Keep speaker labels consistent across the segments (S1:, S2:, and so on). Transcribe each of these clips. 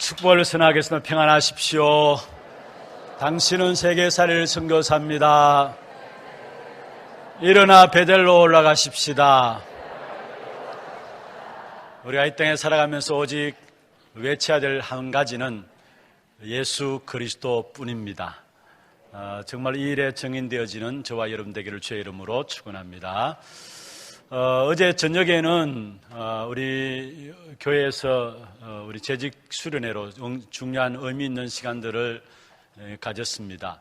S1: 축복을 선하겠습니다. 평안하십시오. 당신은 세계살이를 선교사입니다. 일어나 베델로 올라가십시다. 우리가 이 땅에 살아가면서 오직 외쳐야 될 한 가지는 예수 그리스도 뿐입니다. 정말 이 일에 정인되어지는 저와 여러분 되기를 주의 이름으로 축원합니다. 어제 저녁에는 우리 교회에서 우리 재직 수련회로 중요한 의미 있는 시간들을 가졌습니다.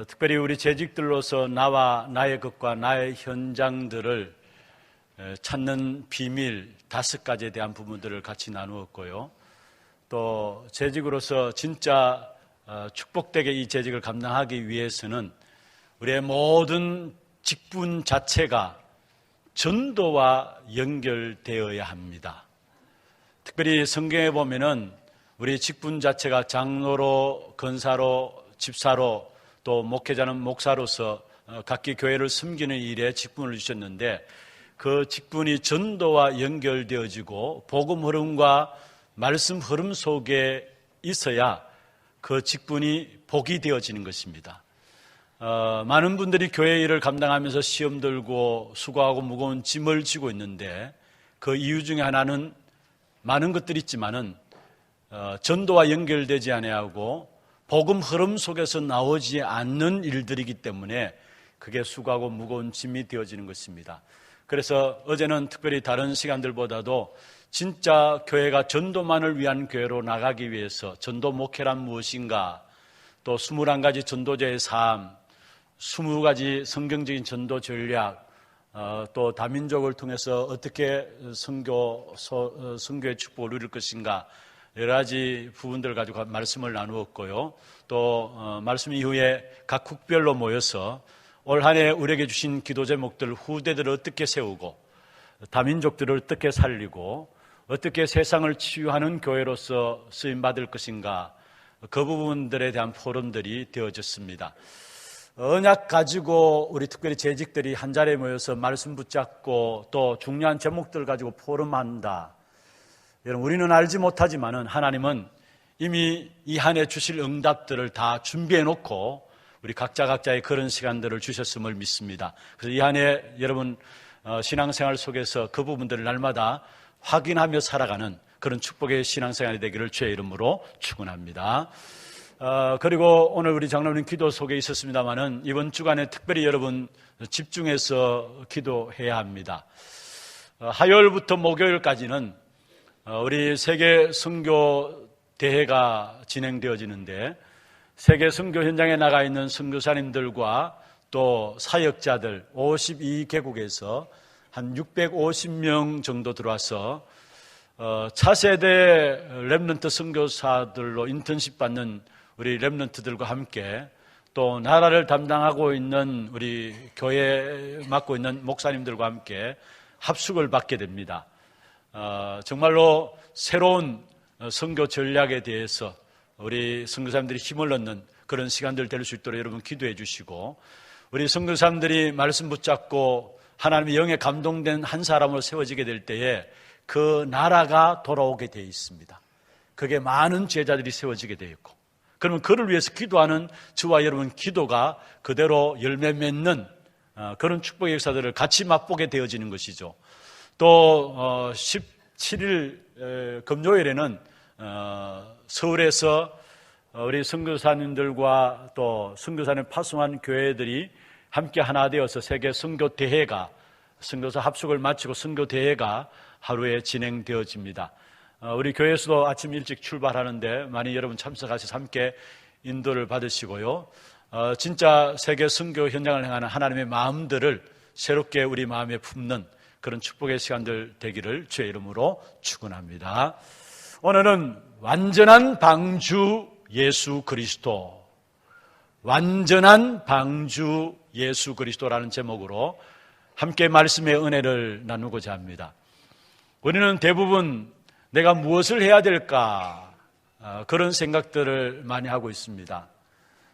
S1: 특별히 우리 재직들로서 나와 나의 것과 나의 현장들을 찾는 비밀 5가지에 대한 부분들을 같이 나누었고요. 또 재직으로서 진짜 축복되게 이 재직을 감당하기 위해서는 우리의 모든 직분 자체가 전도와 연결되어야 합니다. 특별히 성경에 보면은 우리 직분 자체가 장로로, 권사로, 집사로, 또 목회자는 목사로서 각기 교회를 섬기는 일에 직분을 주셨는데 그 직분이 전도와 연결되어지고 복음 흐름과 말씀 흐름 속에 있어야 그 직분이 복이 되어지는 것입니다. 많은 분들이 교회 일을 감당하면서 시험 들고 수고하고 무거운 짐을 지고 있는데 그 이유 중에 하나는 많은 것들이 있지만은 전도와 연결되지 아니하고 복음 흐름 속에서 나오지 않는 일들이기 때문에 그게 수고하고 무거운 짐이 되어지는 것입니다. 그래서 어제는 특별히 다른 시간들보다도 진짜 교회가 전도만을 위한 교회로 나가기 위해서 전도 목회란 무엇인가, 또 21가지 전도자의 삶, 20가지 성경적인 전도 전략, 또 다민족을 통해서 어떻게 선교의 축복을 누릴 것인가, 여러 가지 부분들 가지고 말씀을 나누었고요. 또 말씀 이후에 각 국별로 모여서 올 한 해 우리에게 주신 기도 제목들, 후대들을 어떻게 세우고 다민족들을 어떻게 살리고 어떻게 세상을 치유하는 교회로서 쓰임받을 것인가, 그 부분들에 대한 포럼들이 되어졌습니다. 언약 가지고 우리 특별히 재직들이 한 자리에 모여서 말씀 붙잡고 또 중요한 제목들 가지고 포럼한다. 여러분, 우리는 알지 못하지만은 하나님은 이미 이 한 해 주실 응답들을 다 준비해 놓고 우리 각자의 그런 시간들을 주셨음을 믿습니다. 그래서 이 한 해 여러분 신앙생활 속에서 그 부분들을 날마다 확인하며 살아가는 그런 축복의 신앙생활이 되기를 주의 이름으로 축원합니다. 그리고 오늘 우리 장로님 기도 속에 있었습니다만은 이번 주간에 특별히 여러분 집중해서 기도해야 합니다. 화요일부터 목요일까지는 우리 세계 선교 대회가 진행되어지는데 세계 선교 현장에 나가 있는 선교사님들과 또 사역자들 52개국에서 한 650명 정도 들어와서 차세대 렘넌트 선교사들로 인턴십 받는 우리 렘넌트들과 함께 또 나라를 담당하고 있는 우리 교회 맡고 있는 목사님들과 함께 합숙을 받게 됩니다. 정말로 새로운 선교 전략에 대해서 우리 선교사님들이 힘을 얻는 그런 시간들 될 수 있도록 여러분 기도해 주시고, 우리 선교사님들이 말씀 붙잡고 하나님의 영에 감동된 한 사람으로 세워지게 될 때에 그 나라가 돌아오게 되어 있습니다. 그게 많은 제자들이 세워지게 되어 있고, 그러면 그를 위해서 기도하는 저와 여러분 기도가 그대로 열매 맺는 그런 축복의 역사들을 같이 맛보게 되어지는 것이죠. 또 17일 금요일에는 서울에서 우리 선교사님들과 또 선교사님 파송한 교회들이 함께 하나 되어서 세계 선교 대회가, 선교사 합숙을 마치고 선교 대회가 하루에 진행되어집니다. 우리 교회에서도 아침 일찍 출발하는데 많이 여러분 참석하셔서 함께 인도를 받으시고요. 진짜 세계 선교 현장을 향하는 하나님의 마음들을 새롭게 우리 마음에 품는 그런 축복의 시간들 되기를 주의 이름으로 축원합니다. 오늘은 완전한 방주 예수 그리스도, 완전한 방주 예수 그리스도라는 제목으로 함께 말씀의 은혜를 나누고자 합니다. 우리는 대부분 내가 무엇을 해야 될까 그런 생각들을 많이 하고 있습니다.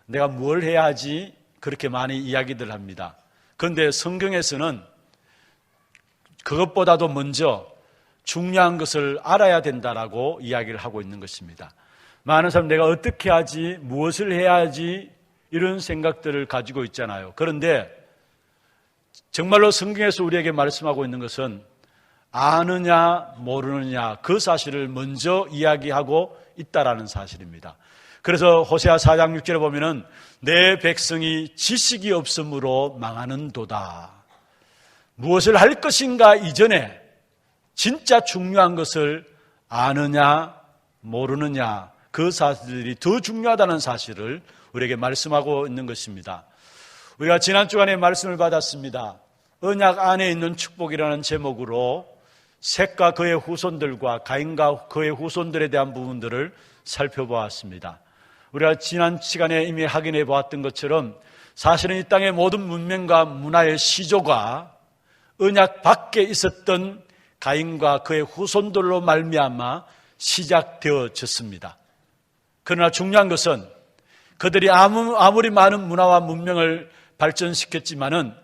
S1: 내가 뭘 해야 하지 그렇게 많이 이야기들 합니다. 그런데 성경에서는 그것보다도 먼저 중요한 것을 알아야 된다라고 이야기를 하고 있는 것입니다. 많은 사람 내가 어떻게 하지, 무엇을 해야 하지 이런 생각들을 가지고 있잖아요. 그런데 정말로 성경에서 우리에게 말씀하고 있는 것은 아느냐 모르느냐 그 사실을 먼저 이야기하고 있다라는 사실입니다. 그래서 호세아 4장 6절에 보면은 내 백성이 지식이 없으므로 망하는도다. 무엇을 할 것인가 이전에 진짜 중요한 것을 아느냐 모르느냐 그 사실들이 더 중요하다는 사실을 우리에게 말씀하고 있는 것입니다. 우리가 지난 주간에 말씀을 받았습니다. 언약 안에 있는 축복이라는 제목으로 셋과 그의 후손들과 가인과 그의 후손들에 대한 부분들을 살펴보았습니다. 우리가 지난 시간에 이미 확인해 보았던 것처럼 사실은 이 땅의 모든 문명과 문화의 시조가 언약 밖에 있었던 가인과 그의 후손들로 말미암아 시작되어졌습니다. 그러나 중요한 것은 그들이 아무리 많은 문화와 문명을 발전시켰지만은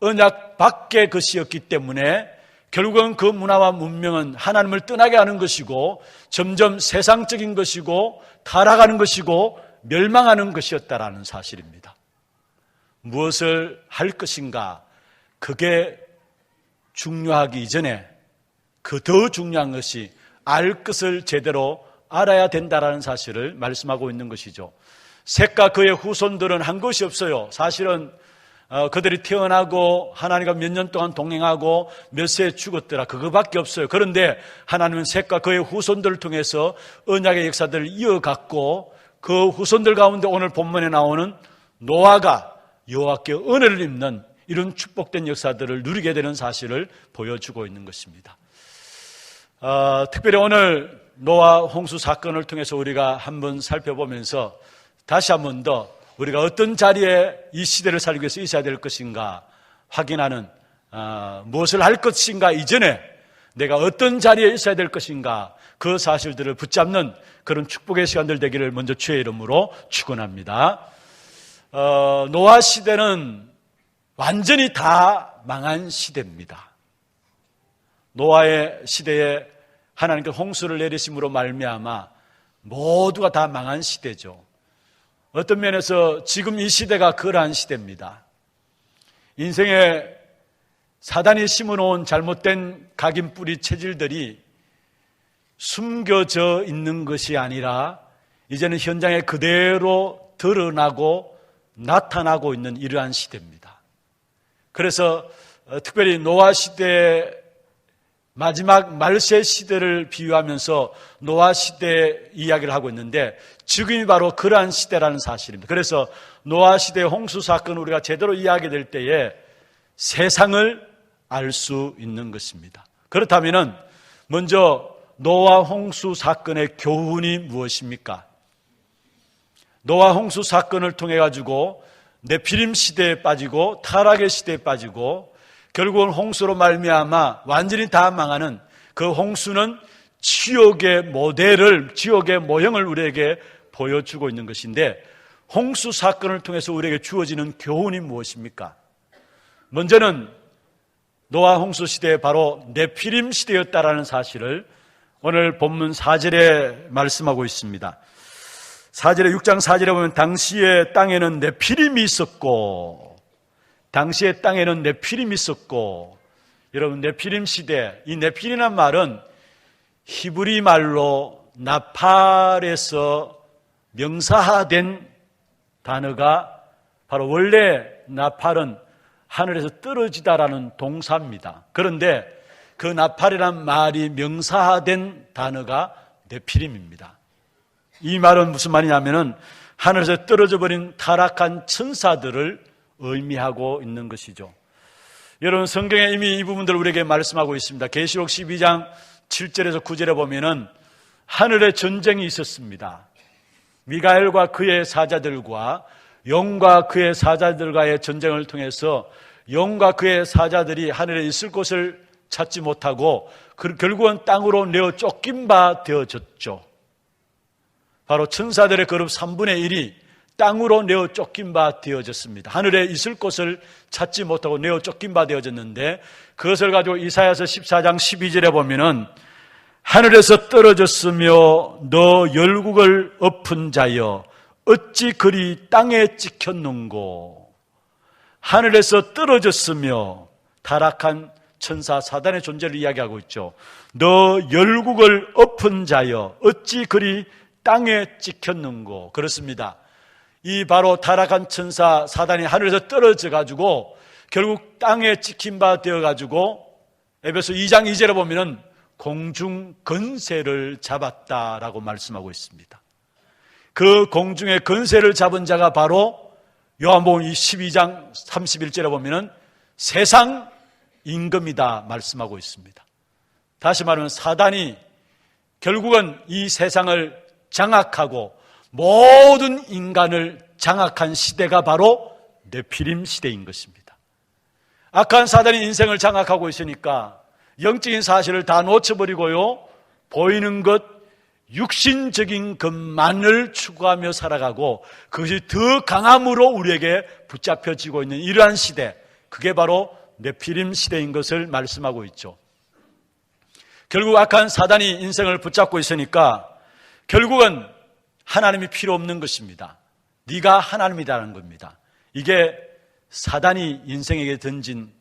S1: 언약 밖의 것이었기 때문에 결국은 그 문화와 문명은 하나님을 떠나게 하는 것이고 점점 세상적인 것이고 타락하는 것이고 멸망하는 것이었다라는 사실입니다. 무엇을 할 것인가 그게 중요하기 이전에 그 더 중요한 것이 알 것을 제대로 알아야 된다라는 사실을 말씀하고 있는 것이죠. 셋과 그의 후손들은 한 것이 없어요. 사실은 그들이 태어나고 하나님과 몇 년 동안 동행하고 몇 세에 죽었더라 그거밖에 없어요. 그런데 하나님은 셋과 그의 후손들을 통해서 언약의 역사들을 이어갔고 그 후손들 가운데 오늘 본문에 나오는 노아가 여호와께 은혜를 입는 이런 축복된 역사들을 누리게 되는 사실을 보여주고 있는 것입니다. 특별히 오늘 노아 홍수 사건을 통해서 우리가 한번 살펴보면서 다시 한 번 더 우리가 어떤 자리에 이 시대를 살기 위해서 있어야 될 것인가 확인하는 무엇을 할 것인가 이전에 내가 어떤 자리에 있어야 될 것인가 그 사실들을 붙잡는 그런 축복의 시간들 되기를 먼저 주의 이름으로 축원합니다. 노아 시대는 완전히 다 망한 시대입니다. 노아의 시대에 하나님께서 홍수를 내리심으로 말미암아 모두가 다 망한 시대죠. 어떤 면에서 지금 이 시대가 그러한 시대입니다. 인생에 사단이 심어놓은 잘못된 각인 뿌리 체질들이 숨겨져 있는 것이 아니라 이제는 현장에 그대로 드러나고 나타나고 있는 이러한 시대입니다. 그래서 특별히 노아 시대 마지막 말세 시대를 비유하면서 노아 시대 이야기를 하고 있는데 지금이 바로 그러한 시대라는 사실입니다. 그래서 노아 시대의 홍수 사건을 우리가 제대로 이야기될 때에 세상을 알 수 있는 것입니다. 그렇다면 먼저 노아 홍수 사건의 교훈이 무엇입니까? 노아 홍수 사건을 통해 가지고 네피림 시대에 빠지고 타락의 시대에 빠지고 결국은 홍수로 말미암아 완전히 다 망하는 그 홍수는 지옥의 모델을, 지옥의 모형을 우리에게 보여주고 있는 것인데 홍수 사건을 통해서 우리에게 주어지는 교훈이 무엇입니까? 먼저는 노아 홍수 시대에 바로 네피림 시대였다라는 사실을 오늘 본문 4절에 말씀하고 있습니다. 4절에 6장 4절에 보면 당시의 땅에는 네피림이 있었고 당시의 땅에는 네피림이 있었고 여러분 네피림 시대 이 네피림이란 말은 히브리 말로 나팔에서 명사화된 단어가 바로 원래 나팔은 하늘에서 떨어지다라는 동사입니다. 그런데 그 나팔이란 말이 명사화된 단어가 네피림입니다. 이 말은 무슨 말이냐면은 하늘에서 떨어져 버린 타락한 천사들을 의미하고 있는 것이죠. 여러분 성경에 이미 이 부분들을 우리에게 말씀하고 있습니다. 계시록 12장 7절에서 9절에 보면은 하늘에 전쟁이 있었습니다. 미가엘과 그의 사자들과 영과 그의 사자들과의 전쟁을 통해서 영과 그의 사자들이 하늘에 있을 곳을 찾지 못하고 결국은 땅으로 내어 쫓긴 바 되어졌죠. 바로 천사들의 그룹 3분의 1이 땅으로 내어 쫓긴 바 되어졌습니다. 하늘에 있을 곳을 찾지 못하고 내어 쫓긴 바 되어졌는데 그것을 가지고 이사야서 14장 12절에 보면은 하늘에서 떨어졌으며 너 열국을 엎은 자여 어찌 그리 땅에 찍혔는고. 하늘에서 떨어졌으며, 타락한 천사 사단의 존재를 이야기하고 있죠. 너 열국을 엎은 자여 어찌 그리 땅에 찍혔는고. 그렇습니다. 이 바로 타락한 천사 사단이 하늘에서 떨어져 가지고 결국 땅에 찍힌 바 되어 가지고 에베소 2장 2절에 보면은 공중 권세를 잡았다라고 말씀하고 있습니다. 그 공중의 권세를 잡은 자가 바로 요한복음 12장 31절에 보면은 세상 임금이다 말씀하고 있습니다. 다시 말하면 사단이 결국은 이 세상을 장악하고 모든 인간을 장악한 시대가 바로 네피림 시대인 것입니다. 악한 사단이 인생을 장악하고 있으니까 영적인 사실을 다 놓쳐버리고요, 보이는 것, 육신적인 것만을 추구하며 살아가고 그것이 더 강함으로 우리에게 붙잡혀지고 있는 이러한 시대, 그게 바로 네피림 시대인 것을 말씀하고 있죠. 결국 악한 사단이 인생을 붙잡고 있으니까 결국은 하나님이 필요 없는 것입니다. 네가 하나님이라는 겁니다. 이게 사단이 인생에게 던진,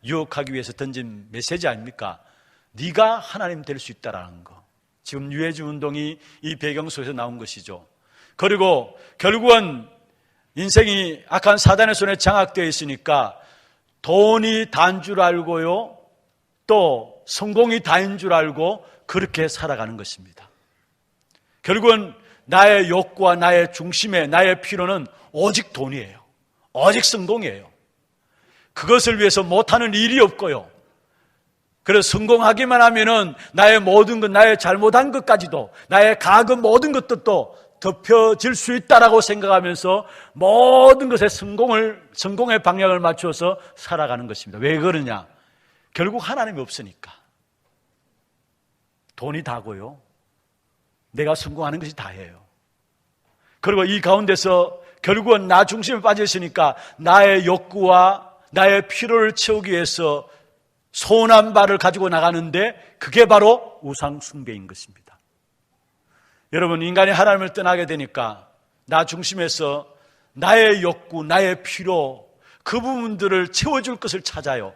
S1: 유혹하기 위해서 던진 메시지 아닙니까? 네가 하나님 될 수 있다라는 거. 지금 유해주 운동이 이 배경 속에서 나온 것이죠. 그리고 결국은 인생이 악한 사단의 손에 장악되어 있으니까 돈이 다인 줄 알고요, 또 성공이 다인 줄 알고 그렇게 살아가는 것입니다. 결국은 나의 욕구와 나의 중심에 나의 필요는 오직 돈이에요. 오직 성공이에요. 그것을 위해서 못하는 일이 없고요. 그래서 성공하기만 하면은 나의 모든 것, 나의 잘못한 것까지도, 나의 가금 모든 것들도 덮여질 수 있다라고 생각하면서 모든 것에 성공의 방향을 맞춰서 살아가는 것입니다. 왜 그러냐? 결국 하나님이 없으니까. 돈이 다고요, 내가 성공하는 것이 다예요. 그리고 이 가운데서 결국은 나 중심에 빠져 있으니까 나의 욕구와 나의 필요를 채우기 위해서 소원한 바를 가지고 나가는데 그게 바로 우상 숭배인 것입니다. 여러분, 인간이 하나님을 떠나게 되니까 나 중심에서 나의 욕구, 나의 필요, 그 부분들을 채워줄 것을 찾아요.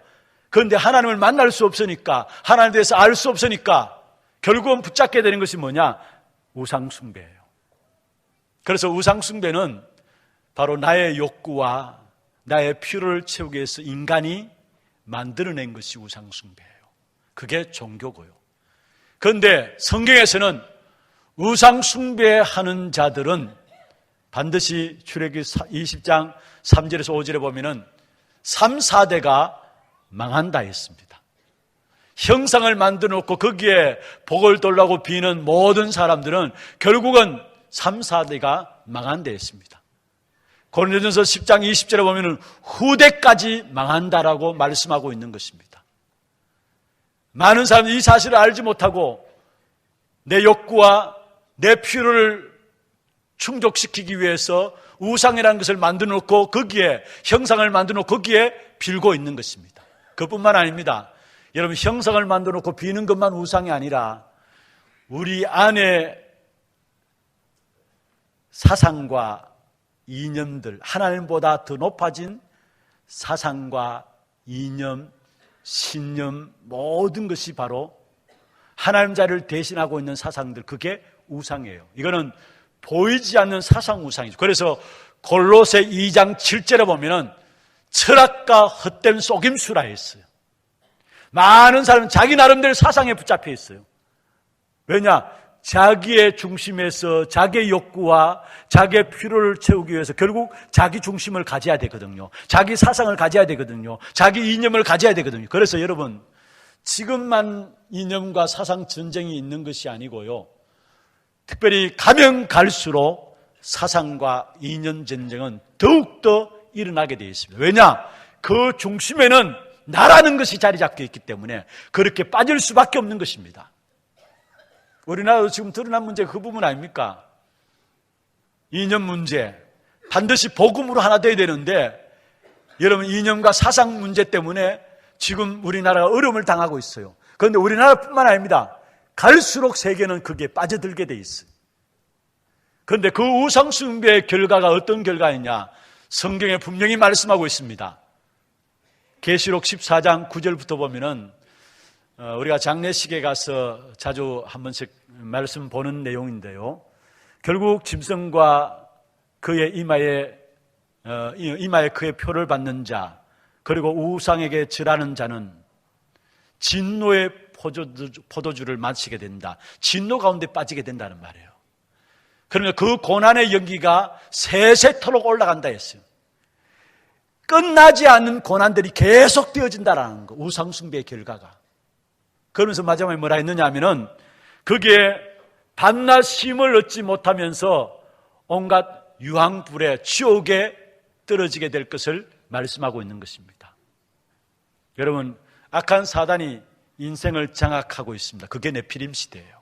S1: 그런데 하나님을 만날 수 없으니까, 하나님에 대해서 알 수 없으니까 결국은 붙잡게 되는 것이 뭐냐? 우상 숭배예요. 그래서 우상 숭배는 바로 나의 욕구와 나의 필요를 채우기 위해서 인간이 만들어낸 것이 우상 숭배예요. 그게 종교고요. 그런데 성경에서는 우상 숭배하는 자들은 반드시 출애굽기 20장 3절에서 5절에 보면은 3, 4대가 망한다 했습니다. 형상을 만들어 놓고 거기에 복을 돌라고 비는 모든 사람들은 결국은 3, 4대가 망한다 했습니다. 고린도전서 10장 20절에 보면은 후대까지 망한다라고 말씀하고 있는 것입니다. 많은 사람들이 이 사실을 알지 못하고 내 욕구와 내 필요를 충족시키기 위해서 우상이라는 것을 만들어 놓고 거기에 형상을 만들어 놓고 거기에 빌고 있는 것입니다. 그뿐만 아닙니다. 여러분, 형상을 만들어 놓고 비는 것만 우상이 아니라 우리 안에 사상과 이념들, 하나님보다 더 높아진 사상과 이념, 신념, 모든 것이 바로 하나님 자리를 대신하고 있는 사상들, 그게 우상이에요. 이거는 보이지 않는 사상 우상이죠. 그래서 골로새 2장 7절에 보면은 철학과 헛된 속임수라 했어요. 많은 사람은 자기 나름대로 사상에 붙잡혀 있어요. 왜냐? 자기의 중심에서 자기의 욕구와 자기의 필요를 채우기 위해서 결국 자기 중심을 가져야 되거든요. 자기 사상을 가져야 되거든요. 자기 이념을 가져야 되거든요. 그래서 여러분, 지금만 이념과 사상 전쟁이 있는 것이 아니고요, 특별히 가면 갈수록 사상과 이념 전쟁은 더욱더 일어나게 되어 있습니다. 왜냐? 그 중심에는 나라는 것이 자리 잡혀 있기 때문에 그렇게 빠질 수밖에 없는 것입니다. 우리나라도 지금 드러난 문제가 그 부분 아닙니까? 이념 문제. 반드시 복음으로 하나 돼야 되는데 여러분, 이념과 사상 문제 때문에 지금 우리나라가 어려움을 당하고 있어요. 그런데 우리나라뿐만 아닙니다. 갈수록 세계는 거기에 빠져들게 돼 있어요. 그런데 그 우상 숭배의 결과가 어떤 결과이냐? 성경에 분명히 말씀하고 있습니다. 계시록 14장 9절부터 보면은 우리가 장례식에 가서 자주 한 번씩 말씀 보는 내용인데요. 결국 짐승과 그의 이마에 그의 표를 받는 자, 그리고 우상에게 절하는 자는 진노의 포도주를 마시게 된다. 진노 가운데 빠지게 된다는 말이에요. 그러면 그 고난의 연기가 세세토록 올라간다 했어요. 끝나지 않는 고난들이 계속 되어진다라는 거, 우상 숭배의 결과가. 그러면서 마지막에 뭐라 했느냐 하면은 거기에 밤낮 쉼을 얻지 못하면서 온갖 유황불에 지옥에 떨어지게 될 것을 말씀하고 있는 것입니다. 여러분, 악한 사단이 인생을 장악하고 있습니다. 그게 네피림 시대예요.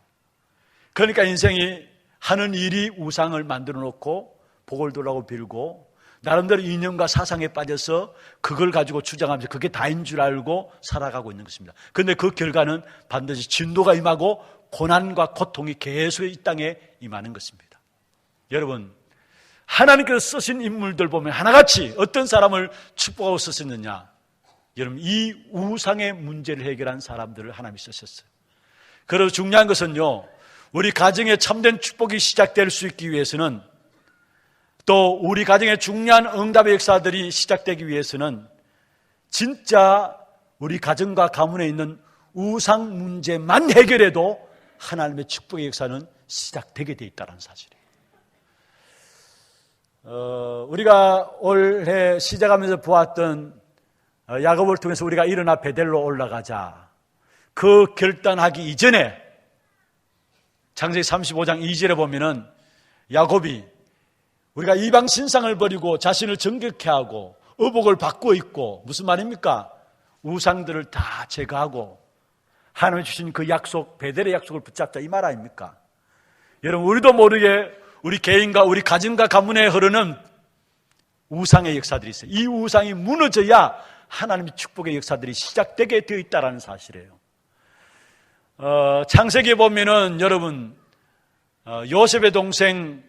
S1: 그러니까 인생이 하는 일이 우상을 만들어 놓고 복을 달라고 빌고 나름대로 이념과 사상에 빠져서 그걸 가지고 주장하면서 그게 다인 줄 알고 살아가고 있는 것입니다. 그런데 그 결과는 반드시 진노가 임하고 고난과 고통이 계속 이 땅에 임하는 것입니다. 여러분, 하나님께서 쓰신 인물들 보면 하나같이 어떤 사람을 축복하고 쓰셨느냐? 여러분, 이 우상의 문제를 해결한 사람들을 하나님이 쓰셨어요. 그리고 중요한 것은요, 우리 가정에 참된 축복이 시작될 수 있기 위해서는, 또 우리 가정에 중요한 응답의 역사들이 시작되기 위해서는 진짜 우리 가정과 가문에 있는 우상 문제만 해결해도 하나님의 축복의 역사는 시작되게 돼 있다는 사실이에요. 우리가 올해 시작하면서 보았던 야고보를 통해서 우리가 일어나 베델로 올라가자, 그 결단하기 이전에 창세기 35장 2절에 보면은 야곱이 우리가 이방 신상을 버리고 자신을 정결케 하고 의복을 바꾸어 입고, 무슨 말입니까? 우상들을 다 제거하고 하나님이 주신 그 약속, 베델의 약속을 붙잡자, 이 말 아닙니까? 여러분, 우리도 모르게 우리 개인과 우리 가정과 가문에 흐르는 우상의 역사들이 있어요. 이 우상이 무너져야 하나님의 축복의 역사들이 시작되게 되어 있다는 사실이에요. 창세기에 보면은 여러분, 요셉의 동생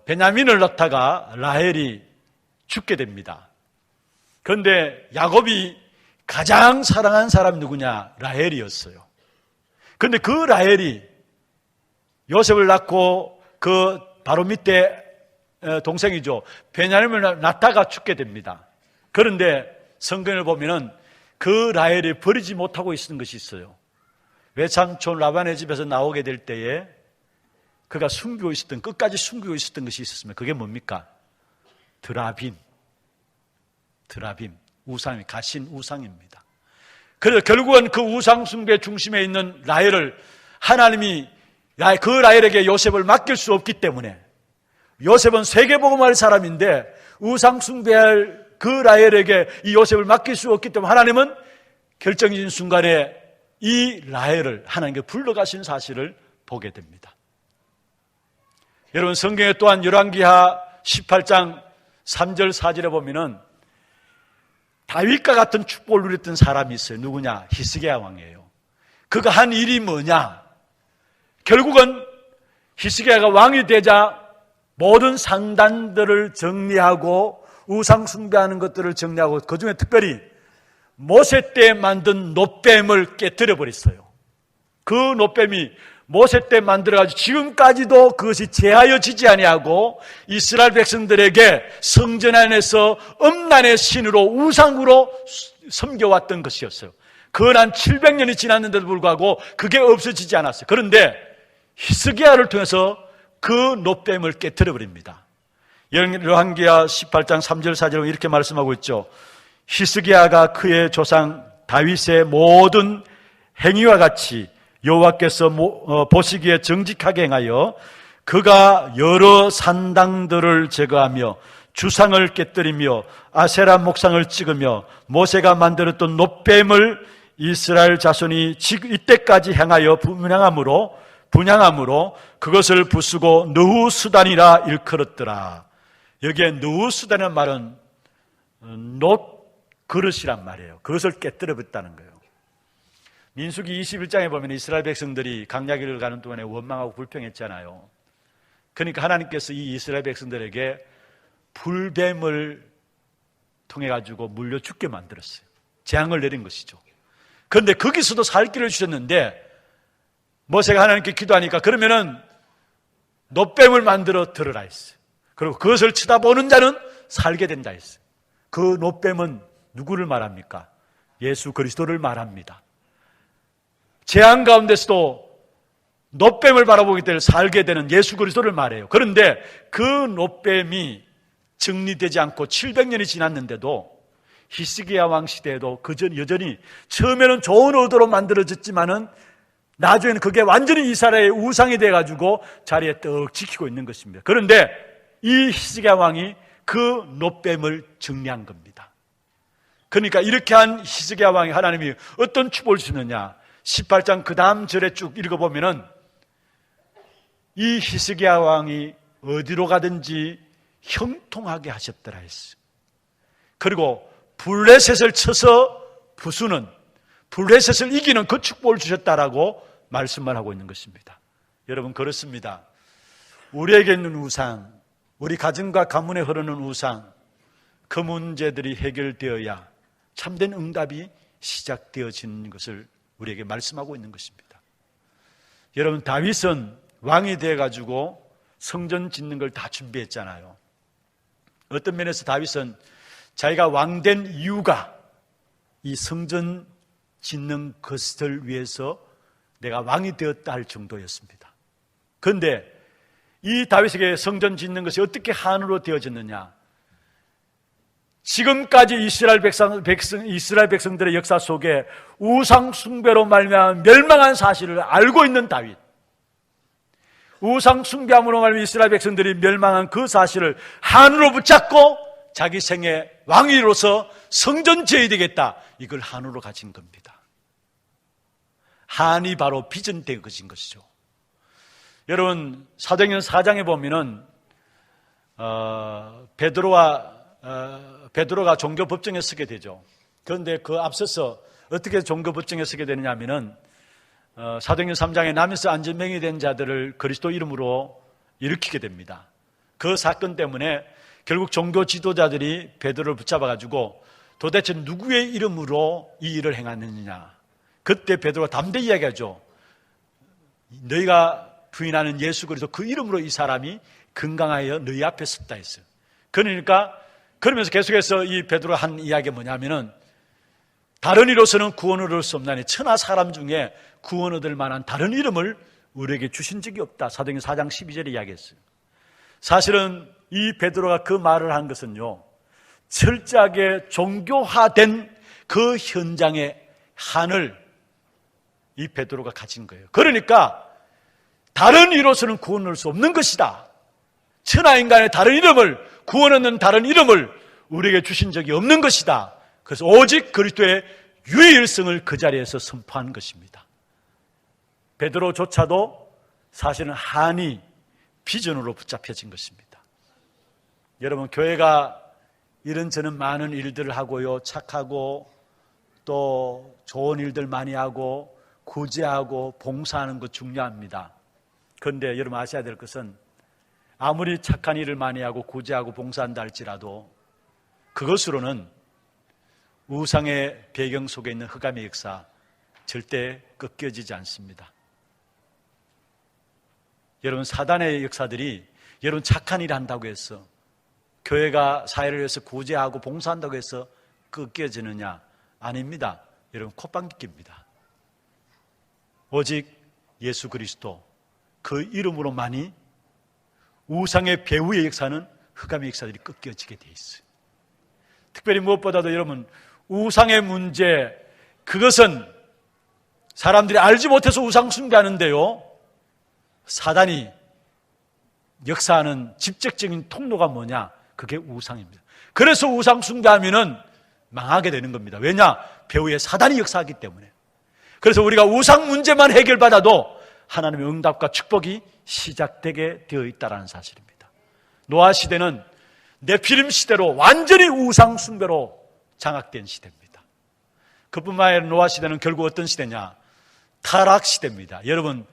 S1: 베냐민을 낳다가 라헬이 죽게 됩니다. 그런데 야곱이 가장 사랑한 사람이 누구냐? 라헬이었어요. 그런데 그 라헬이 요셉을 낳고 그 바로 밑에 동생이죠, 베냐민을 낳다가 죽게 됩니다. 그런데 성경을 보면은 그 라헬이 버리지 못하고 있는 것이 있어요. 외삼촌 라반의 집에서 나오게 될 때에 그가 숨기고 있었던, 끝까지 숨기고 있었던 것이 있었으면 그게 뭡니까? 드라빔, 우상이, 가신 우상입니다. 그래서 결국은 그 우상 숭배 중심에 있는 라헬을 하나님이 그 라헬에게 요셉을 맡길 수 없기 때문에, 요셉은 세계복음할 사람인데 우상 숭배할 그 라헬에게 이 요셉을 맡길 수 없기 때문에 하나님은 결정적인 순간에 이 라헬을 하나님께 불러가신 사실을 보게 됩니다. 여러분, 성경에 또한 열왕기하 18장 3절 4절에 보면은 다윗과 같은 축복을 누렸던 사람이 있어요. 누구냐? 히스기야 왕이에요. 그가 한 일이 뭐냐? 결국은 히스기야가 왕이 되자 모든 상단들을 정리하고 우상 숭배하는 것들을 정리하고, 그중에 특별히 모세 때 만든 놋뱀을 깨뜨려 버렸어요. 그 놋뱀이 모세 때 만들어가지고 지금까지도 그것이 제하여지지 아니하고 이스라엘 백성들에게 성전 안에서 음란의 신으로, 우상으로 섬겨왔던 것이었어요. 그건 700년이 지났는데도 불구하고 그게 없어지지 않았어요. 그런데 히스기야를 통해서 그 놋뱀을 깨뜨려 버립니다. 열왕기하 18장 3절 4절은 이렇게 말씀하고 있죠. 히스기야가 그의 조상 다윗의 모든 행위와 같이 여호와께서 보시기에 정직하게 행하여 그가 여러 산당들을 제거하며 주상을 깨뜨리며 아세라 목상을 찍으며 모세가 만들었던 놋뱀을 이스라엘 자손이 이때까지 행하여 분향함으로 그것을 부수고 느후수단이라 일컬었더라. 여기에 느후수단이라는 말은 놋 그릇이란 말이에요. 그것을 깨뜨려 버렸다는 거예요. 민수기 21장에 보면 이스라엘 백성들이 광야길을 가는 동안에 원망하고 불평했잖아요. 그러니까 하나님께서 이 이스라엘 백성들에게 불뱀을 통해 가지고 물려 죽게 만들었어요. 재앙을 내린 것이죠. 그런데 거기서도 살 길을 주셨는데 모세가 하나님께 기도하니까 그러면은 놋뱀을 만들어 들으라 했어요. 그리고 그것을 쳐다보는 자는 살게 된다 했어요. 그 놋뱀은 누구를 말합니까? 예수 그리스도를 말합니다. 재앙 가운데서도 놋뱀을 바라보기 때문에 살게 되는 예수 그리스도를 말해요. 그런데 그 놋뱀이 정리되지 않고 700년이 지났는데도 히스기야 왕 시대에도 여전히 처음에는 좋은 의도로 만들어졌지만은 나중에는 그게 완전히 이스라엘의 우상이 돼가지고 자리에 떡 지키고 있는 것입니다. 그런데 이 히스기야 왕이 그 놋뱀을 정리한 겁니다. 그러니까 이렇게 한 히스기야 왕이 하나님이 어떤 축복을 주느냐? 18장 그 다음 절에 쭉 읽어보면은 이 히스기야 왕이 어디로 가든지 형통하게 하셨더라 했어요. 그리고 블레셋을 쳐서 부수는, 블레셋을 이기는 그 축복을 주셨다라고 말씀만 하고 있는 것입니다. 여러분 그렇습니다. 우리에게 있는 우상, 우리 가정과 가문에 흐르는 우상, 그 문제들이 해결되어야 참된 응답이 시작되어지는 것을 우리에게 말씀하고 있는 것입니다. 여러분 다윗은 왕이 되어가지고 성전 짓는 걸 다 준비했잖아요. 어떤 면에서 다윗은 자기가 왕된 이유가 이 성전 짓는 것을 위해서 내가 왕이 되었다 할 정도였습니다. 그런데 이 다윗에게 성전 짓는 것이 어떻게 한으로 되어졌느냐? 지금까지 이스라엘 백성들의 역사 속에 우상 숭배로 말미암아 멸망한 사실을 알고 있는 다윗, 우상 숭배함으로 말미암아 이스라엘 백성들이 멸망한 그 사실을 한으로 붙잡고 자기 생애 왕위로서 성전 지어야 되겠다, 이걸 한으로 가진 겁니다. 한이 바로 비전된 것인 것이죠. 여러분 사도행전 4장에 보면은 베드로가 종교 법정에 서게 되죠. 그런데 그 앞서서 어떻게 종교 법정에 서게 되느냐 하면은 사도행전 3장에 남에서 안전병이 된 자들을 그리스도 이름으로 일으키게 됩니다. 그 사건 때문에 결국 종교 지도자들이 베드로를 붙잡아가지고 도대체 누구의 이름으로 이 일을 행하느냐. 그때 베드로가 담대히 이야기하죠. 너희가 부인하는 예수 그리스도 그 이름으로 이 사람이 건강하여 너희 앞에 섰다 했어요. 그러니까 그러면서 계속해서 이 베드로가 한 이야기가 뭐냐면은 다른 이로서는 구원을 얻을 수 없나니 천하 사람 중에 구원 얻을 만한 다른 이름을 우리에게 주신 적이 없다. 사도행전 4장 12절에 이야기했어요. 사실은 이 베드로가 그 말을 한 것은요, 철저하게 종교화된 그 현장의 한을 이 베드로가 가진 거예요. 그러니까 다른 이로서는 구원 얻을 수 없는 것이다. 천하 인간의 다른 이름을, 구원 얻는 다른 이름을 우리에게 주신 적이 없는 것이다. 그래서 오직 그리스도의 유일성을 그 자리에서 선포한 것입니다. 베드로조차도 사실은 한이 비전으로 붙잡혀진 것입니다. 여러분 교회가 이런저런 많은 일들을 하고요, 착하고 또 좋은 일들 많이 하고 구제하고 봉사하는 것 중요합니다. 그런데 여러분 아셔야 될 것은 아무리 착한 일을 많이 하고 구제하고 봉사한다 할지라도 그것으로는 우상의 배경 속에 있는 흑암의 역사 절대 꺾여지지 않습니다. 여러분 사단의 역사들이 여러분 착한 일을 한다고 해서, 교회가 사회를 위해서 구제하고 봉사한다고 해서 꺾여지느냐? 아닙니다. 여러분 콧방귀입니다. 오직 예수 그리스도 그 이름으로만이 우상의 배후의 역사는, 흑암의 역사들이 꺾여지게 돼 있어요. 특별히 무엇보다도 여러분 우상의 문제, 그것은 사람들이 알지 못해서 우상 숭배하는데요, 사단이 역사하는 직접적인 통로가 뭐냐? 그게 우상입니다. 그래서 우상 숭배하면은 망하게 되는 겁니다. 왜냐? 배후에 사단이 역사하기 때문에. 그래서 우리가 우상 문제만 해결받아도 하나님의 응답과 축복이 시작되게 되어 있다는 사실입니다. 노아 시대는 네피림 시대로 완전히 우상 숭배로 장악된 시대입니다. 그뿐만 아니라 노아 시대는 결국 어떤 시대냐? 타락시대입니다. 여러분,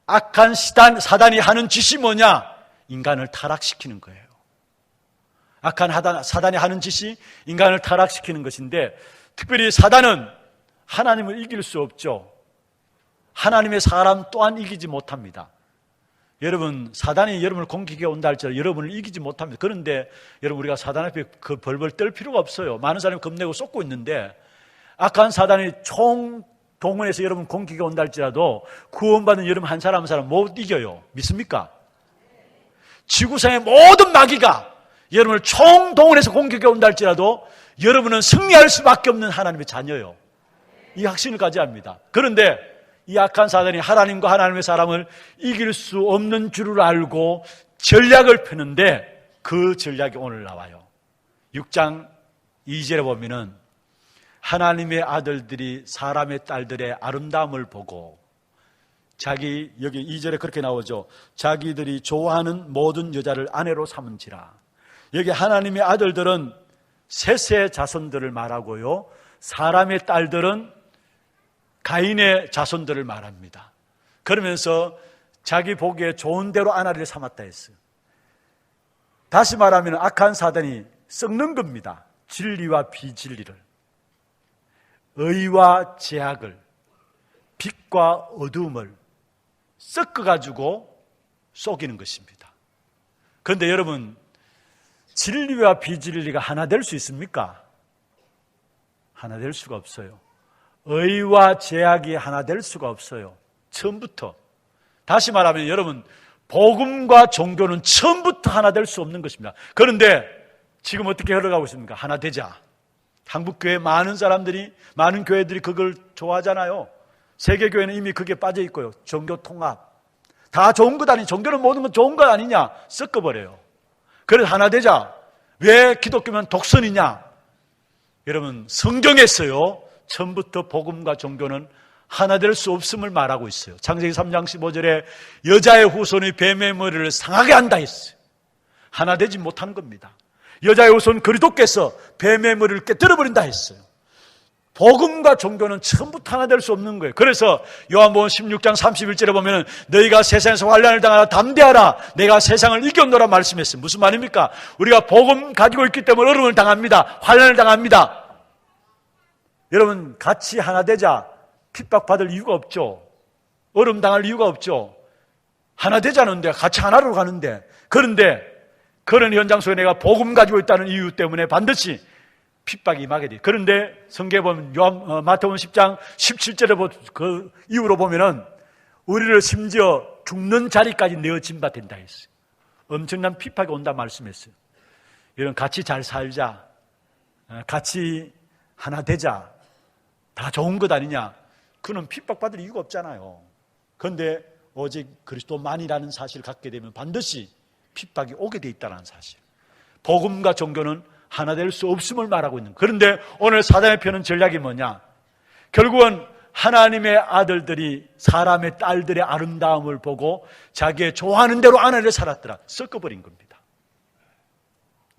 S1: 악한 사단이 하는 짓이 뭐냐? 인간을 타락시키는 거예요. 악한 사단이 하는 짓이 인간을 타락시키는 것인데, 특별히 사단은 하나님을 이길 수 없죠. 하나님의 사람 또한 이기지 못합니다. 여러분, 사단이 여러분을 공격해 온다 할지라도 여러분을 이기지 못합니다. 그런데 여러분, 우리가 사단 앞에 그 벌벌 떨 필요가 없어요. 많은 사람이 겁내고 쏟고 있는데, 악한 사단이 동원해서 여러분 공격해 온다 할지라도 구원받은 여러분 한 사람 한 사람 못 이겨요. 믿습니까? 지구상의 모든 마귀가 여러분을 총동원해서 공격해 온다 할지라도 여러분은 승리할 수밖에 없는 하나님의 자녀예요. 이 확신을 가져야 합니다. 그런데 이 악한 사단이 하나님과 하나님의 사람을 이길 수 없는 줄을 알고 전략을 펴는데, 그 전략이 오늘 나와요. 6장 2절에 보면은 하나님의 아들들이 사람의 딸들의 아름다움을 보고 여기 2절에 그렇게 나오죠. 자기들이 좋아하는 모든 여자를 아내로 삼은지라. 여기 하나님의 아들들은 셋의 자손들을 말하고요, 사람의 딸들은 가인의 자손들을 말합니다. 그러면서 자기 보기에 좋은 대로 아내를 삼았다 했어요. 다시 말하면 악한 사단이 섞는 겁니다. 진리와 비진리를, 의와 제약을, 빛과 어두움을 섞어가지고 속이는 것입니다. 그런데 여러분, 진리와 비진리가 하나 될 수 있습니까? 하나 될 수가 없어요. 의와 제약이 하나 될 수가 없어요. 처음부터. 다시 말하면 여러분, 복음과 종교는 처음부터 하나 될 수 없는 것입니다. 그런데 지금 어떻게 흘러가고 있습니까? 하나 되자. 한국교회 많은 교회들이 그걸 좋아하잖아요. 세계교회는 이미 그게 빠져 있고요. 종교 통합. 다 좋은 것 아니, 종교는 모든 건 좋은 것 아니냐? 섞어버려요. 그래서 하나 되자. 왜 기독교면 독선이냐? 여러분, 성경에서요, 처음부터 복음과 종교는 하나 될 수 없음을 말하고 있어요. 창세기 3장 15절에 여자의 후손이 뱀의 머리를 상하게 한다 했어요. 하나 되지 못한 겁니다. 여자의 후손 그리스도께서 뱀의 머리를 깨뜨려버린다 했어요. 복음과 종교는 처음부터 하나 될 수 없는 거예요. 그래서 요한복음 16장 31절에 보면 너희가 세상에서 환난을 당하라 담대하라 내가 세상을 이겼노라 말씀했어요. 무슨 말입니까? 우리가 복음 가지고 있기 때문에 어려움을 당합니다. 환난을 당합니다. 여러분, 같이 하나 되자 핍박받을 이유가 없죠. 어려움 당할 이유가 없죠. 하나 되자는데, 같이 하나로 가는데. 그런데 그런 현장 속에 내가 복음 가지고 있다는 이유 때문에 반드시 핍박이 임하게 돼요. 그런데 성경에 보면 마태복음 10장 17절에 그 이유로 보면은 우리를 심지어 죽는 자리까지 내어진 바 된다 했어요. 엄청난 핍박이 온다 말씀했어요. 이런 같이 잘 살자, 같이 하나 되자, 다 좋은 것 아니냐? 그는 핍박받을 이유가 없잖아요. 그런데 오직 그리스도만이라는 사실을 갖게 되면 반드시 핍박이 오게 돼 있다는 사실. 복음과 종교는 하나 될 수 없음을 말하고 있는 거예요. 그런데 오늘 사단의 펴는 전략이 뭐냐? 결국은 하나님의 아들들이 사람의 딸들의 아름다움을 보고 자기의 좋아하는 대로 아내를 살았더라. 섞어버린 겁니다.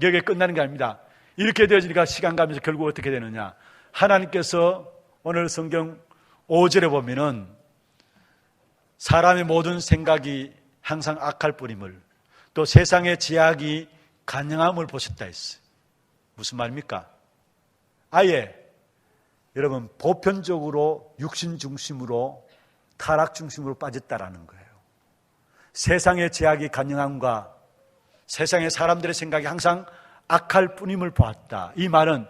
S1: 여기에 끝나는 게 아닙니다. 이렇게 되어지니까 시간 가면서 결국 어떻게 되느냐? 하나님께서 오늘 성경 5절에 보면은 사람의 모든 생각이 항상 악할 뿐임을, 또 세상의 제약이 간영함을 보셨다 했어요. 무슨 말입니까? 아예 여러분 보편적으로 육신 중심으로 타락 중심으로 빠졌다라는 거예요. 세상의 제약이 간영함과 세상의 사람들의 생각이 항상 악할 뿐임을 보았다. 이 말은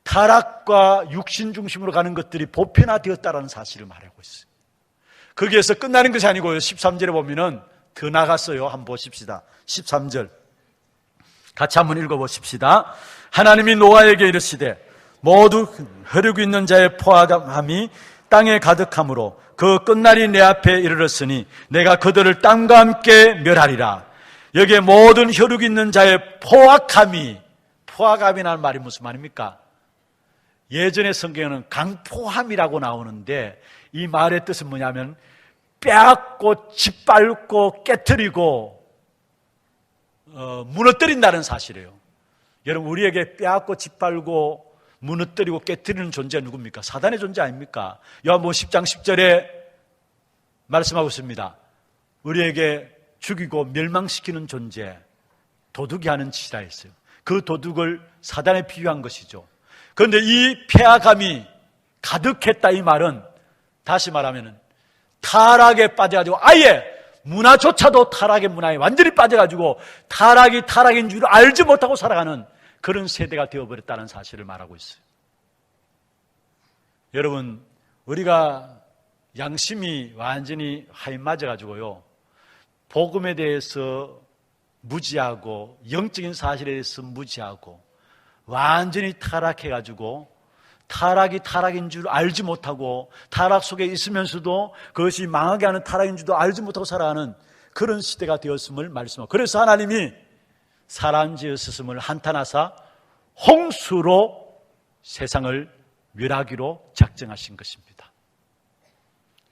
S1: 타락과 육신 중심으로 가는 것들이 보편화되었다라는 사실을 말하고 있어요. 거기에서 끝나는 것이 아니고요. 13절에 보면은 더 나갔어요. 한번 보십시다. 13절 같이 한번 읽어보십시다. 하나님이 노아에게 이르시되 모두 흐르고 있는 자의 포함함이 땅에 가득함으로 그 끝날이 내 앞에 이르렀으니 내가 그들을 땅과 함께 멸하리라. 여기에 모든 혈육 있는 자의 포악함이라는 말이 무슨 말입니까? 예전의 성경에는 강포함이라고 나오는데 이 말의 뜻은 뭐냐면 빼앗고 짓밟고 깨트리고 무너뜨린다는 사실이에요. 여러분, 우리에게 빼앗고 짓밟고 무너뜨리고 깨트리는 존재가 누굽니까? 사단의 존재 아닙니까? 요한복음 10장 10절에 말씀하고 있습니다. 우리에게 죽이고 멸망시키는 존재, 도둑이 하는 짓이라 했어요. 그 도둑을 사단에 비유한 것이죠. 그런데 이 패하감이 가득했다 이 말은 다시 말하면 타락에 빠져가지고 아예 문화조차도 타락의 문화에 완전히 빠져가지고 타락이 타락인 줄 알지 못하고 살아가는 그런 세대가 되어버렸다는 사실을 말하고 있어요. 여러분, 우리가 양심이 완전히 하이 맞아가지고요, 복음에 대해서 무지하고 영적인 사실에 대해서 무지하고 완전히 타락해가지고 타락이 타락인 줄 알지 못하고 타락 속에 있으면서도 그것이 망하게 하는 타락인 줄도 알지 못하고 살아가는 그런 시대가 되었음을 말씀하고, 그래서 하나님이 사람 지으셨음을 한탄하사 홍수로 세상을 멸하기로 작정하신 것입니다.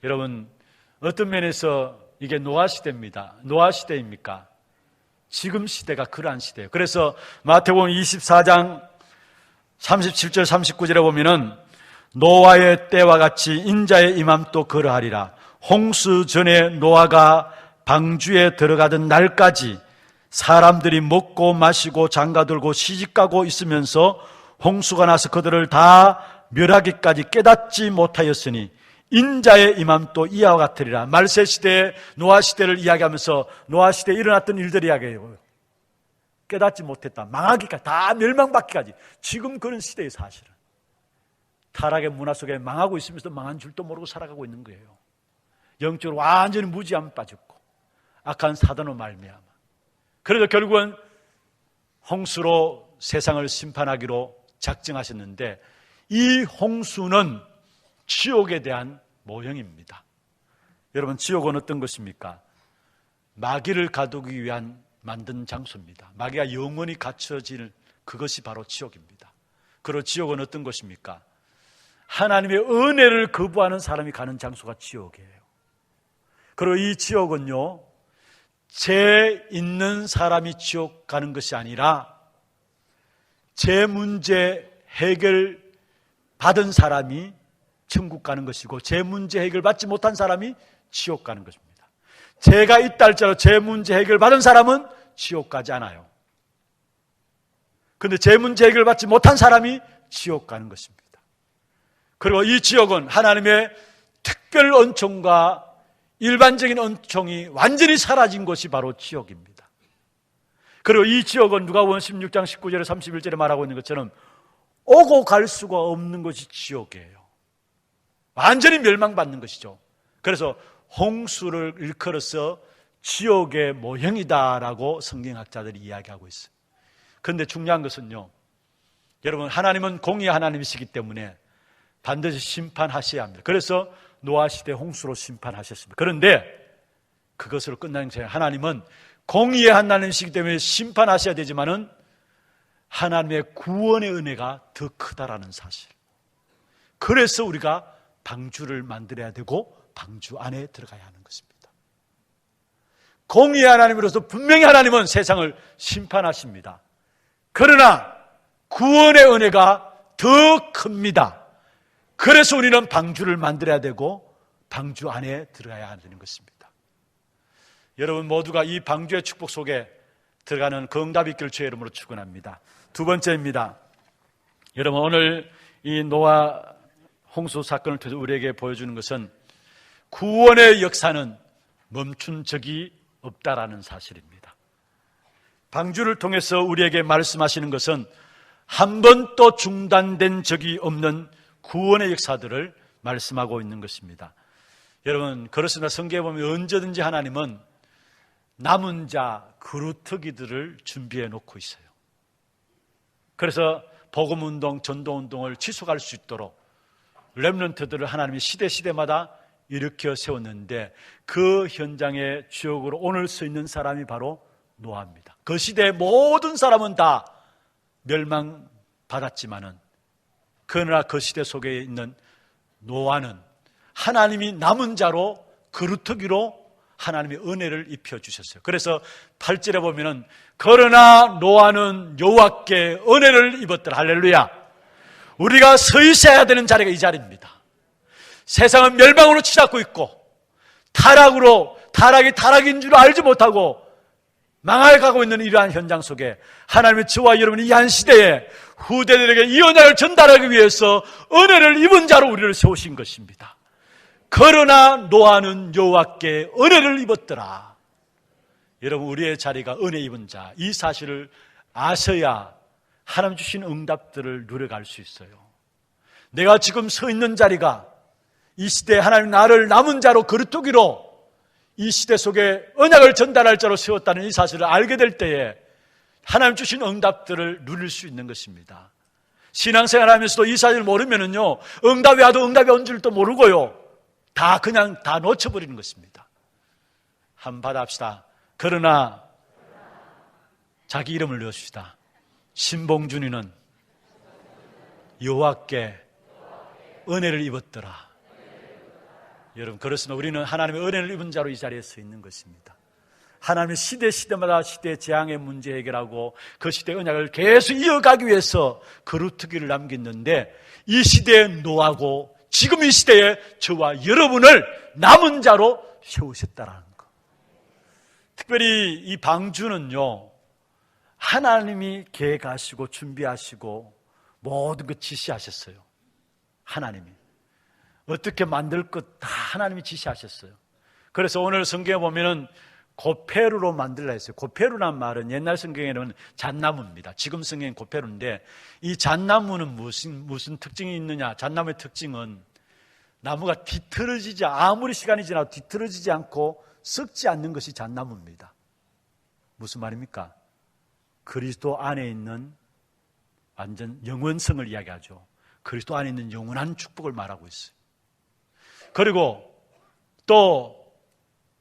S1: 여러분, 어떤 면에서 이게 노아 시대입니다. 노아 시대입니까? 지금 시대가 그러한 시대예요. 그래서 마태복음 24장 37절 39절에 보면은 노아의 때와 같이 인자의 임함도 그러하리라. 홍수 전에 노아가 방주에 들어가던 날까지 사람들이 먹고 마시고 장가들고 시집가고 있으면서 홍수가 나서 그들을 다 멸하기까지 깨닫지 못하였으니 인자의 임함도 이와 같으리라. 말세 시대, 노아 시대를 이야기하면서 노아 시대에 일어났던 일들을 이야기해요. 깨닫지 못했다, 망하기까지, 다 멸망받기까지. 지금 그런 시대의 사실은 타락의 문화 속에 망하고 있으면서 망한 줄도 모르고 살아가고 있는 거예요. 영적으로 완전히 무지함 빠졌고 악한 사단으로 말미암아. 그래서 결국은 홍수로 세상을 심판하기로 작정하셨는데, 이 홍수는 지옥에 대한 모형입니다. 여러분, 지옥은 어떤 것입니까? 마귀를 가두기 위한 만든 장소입니다. 마귀가 영원히 갇혀질 그것이 바로 지옥입니다. 그리고 지옥은 어떤 것입니까? 하나님의 은혜를 거부하는 사람이 가는 장소가 지옥이에요. 그리고 이 지옥은요, 죄 있는 사람이 지옥 가는 것이 아니라 죄 문제 해결 받은 사람이 천국 가는 것이고, 죄 문제 해결 받지 못한 사람이 지옥 가는 것입니다. 죄가 있다 할지라도 죄 문제 해결 받은 사람은 지옥 가지 않아요. 그런데 죄 문제 해결 받지 못한 사람이 지옥 가는 것입니다. 그리고 이 지옥은 하나님의 특별 은총과 일반적인 은총이 완전히 사라진 것이 바로 지옥입니다. 그리고 이 지옥은 누가복음 16장 19절에 31절에 말하고 있는 것처럼 오고 갈 수가 없는 것이 지옥이에요. 완전히 멸망받는 것이죠. 그래서 홍수를 일컬어서 지옥의 모형이다라고 성경학자들이 이야기하고 있어요. 그런데 중요한 것은요, 여러분, 하나님은 공의의 하나님이시기 때문에 반드시 심판하셔야 합니다. 그래서 노아 시대 홍수로 심판하셨습니다. 그런데 그것으로 끝나는 것이 아니라 하나님은 공의의 하나님이시기 때문에 심판하셔야 되지만은 하나님의 구원의 은혜가 더 크다라는 사실. 그래서 우리가 방주를 만들어야 되고 방주 안에 들어가야 하는 것입니다. 공의의 하나님으로서 분명히 하나님은 세상을 심판하십니다. 그러나 구원의 은혜가 더 큽니다. 그래서 우리는 방주를 만들어야 되고 방주 안에 들어가야 되는 것입니다. 여러분 모두가 이 방주의 축복 속에 들어가는 응답이 있기를 주의 이름으로 축원합니다. 두 번째입니다. 여러분, 오늘 이 노아 홍수 사건을 통해서 우리에게 보여주는 것은 구원의 역사는 멈춘 적이 없다라는 사실입니다. 방주를 통해서 우리에게 말씀하시는 것은 한 번도 중단된 적이 없는 구원의 역사들을 말씀하고 있는 것입니다. 여러분, 그렇습니다. 성경에 보면 언제든지 하나님은 남은 자 그루터기들을 준비해 놓고 있어요. 그래서 복음운동, 전도운동을 지속할 수 있도록 렘넌트들을 하나님이 시대마다 일으켜 세웠는데, 그 현장의 주역으로 오늘 서 있는 사람이 바로 노아입니다. 그 시대의 모든 사람은 다 멸망받았지만은, 그러나 그 시대 속에 있는 노아는 하나님이 남은 자로 그루터기로 하나님의 은혜를 입혀주셨어요. 그래서 8절에 보면은 그러나 노아는 여호와께 은혜를 입었더라. 할렐루야. 우리가 서 있어야 되는 자리가 이 자리입니다. 세상은 멸망으로 치닫고 있고 타락인 줄 알지 못하고 망해가고 있는 이러한 현장 속에 하나님의 저와 여러분이 이 한 시대에 후대들에게 이 언약을 전달하기 위해서 은혜를 입은 자로 우리를 세우신 것입니다. 그러나 노아는 여호와께 은혜를 입었더라. 여러분, 우리의 자리가 은혜 입은 자, 이 사실을 아셔야 하나님 주신 응답들을 누려갈 수 있어요. 내가 지금 서 있는 자리가 이 시대에 하나님 나를 남은 자로 거루두기로 이 시대 속에 언약을 전달할 자로 세웠다는 이 사실을 알게 될 때에 하나님 주신 응답들을 누릴 수 있는 것입니다. 신앙생활 하면서도 이 사실을 모르면은요, 응답이 와도 응답이 온 줄도 모르고요, 그냥 다 놓쳐버리는 것입니다. 한번 받아합시다. 그러나 자기 이름을 넣읍시다. 신봉준이는 여호와께 은혜를 입었더라. 여러분, 그렇습니다. 우리는 하나님의 은혜를 입은 자로 이 자리에 서 있는 것입니다. 하나님의 시대마다 시대 재앙의 문제 해결하고 그 시대의 언약을 계속 이어가기 위해서 거루두기를 남겼는데, 이 시대에 노하고 지금 이 시대에 저와 여러분을 남은 자로 세우셨다라는 것. 특별히 이 방주는요, 하나님이 계획하시고 준비하시고 모든 것 지시하셨어요. 하나님이 어떻게 만들 것 다 하나님이 지시하셨어요. 그래서 오늘 성경에 보면은 고페루로 만들라 했어요. 고페루란 말은 옛날 성경에는 잣나무입니다. 지금 성경은 고페루인데, 이 잣나무는 무슨 특징이 있느냐? 잣나무의 특징은 나무가 아무리 시간이 지나도 뒤틀어지지 않고 썩지 않는 것이 잣나무입니다. 무슨 말입니까? 그리스도 안에 있는 완전 영원성을 이야기하죠. 그리스도 안에 있는 영원한 축복을 말하고 있어요. 그리고 또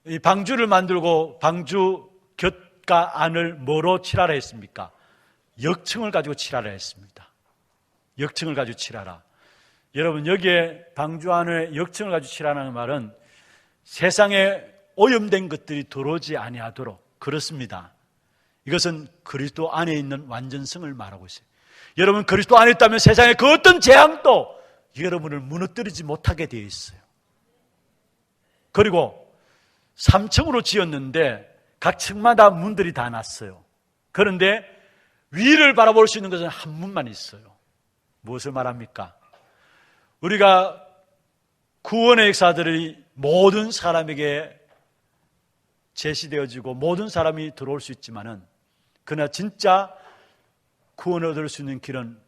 S1: 이 방주를 만들고 방주 곁과 안을 뭐로 칠하라 했습니까? 역청을 가지고 칠하라 했습니다. 역청을 가지고 칠하라. 여러분, 여기에 방주 안에 역청을 가지고 칠하라는 말은 세상에 오염된 것들이 들어오지 아니하도록, 그렇습니다. 이것은 그리스도 안에 있는 완전성을 말하고 있어요. 여러분, 그리스도 안에 있다면 세상의 그 어떤 재앙도 여러분을 무너뜨리지 못하게 되어 있어요. 그리고 3층으로 지었는데 각 층마다 문들이 다 났어요. 그런데 위를 바라볼 수 있는 것은 한 문만 있어요. 무엇을 말합니까? 우리가 구원의 역사들이 모든 사람에게 제시되어지고 모든 사람이 들어올 수 있지만은, 그러나 진짜 구원을 얻을 수 있는 길은